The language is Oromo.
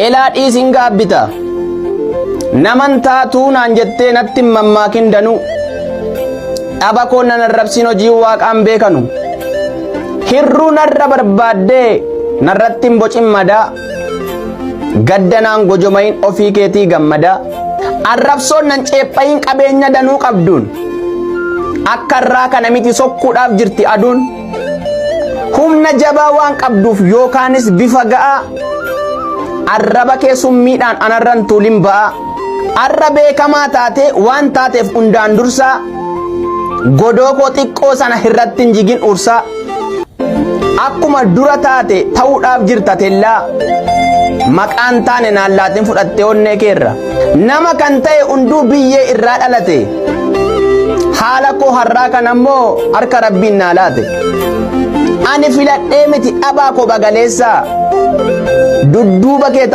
elaa dhiisin gaabbita naman taatuu naan jettee natti mammaakin danuu dhaba koo nan arrabsin hojii waaqaan beekanu hirruu narra barbaaddee narratti hin bocin madaa gaddanaan gojomayin ofii keetii gammadaa arrabsoon nan ceephayin qabeenya danuu qabduun akka irraa kana miti sokkuudhaaf jirti aduun humna jabaa waan qabduuf yookaanis bifa ga'a arraba kee summiidhaan anarran tuulin ba'a arra beekamaa taate waan taateef hundaan dursaa godoo koo xiqqoo sana irratti hin jigin ursaa akkuma dura taate ta'uudhaaf jirta tellaa maqaan taane naallaatiin fudhattee onnee keerra nama kan ta'e hunduu biyyee irraa dhalate haala koo har'aa kan ammoo harka rabbiin naa laate ani filadhee miti dhabaa koo bagaleessaa dudduuba kee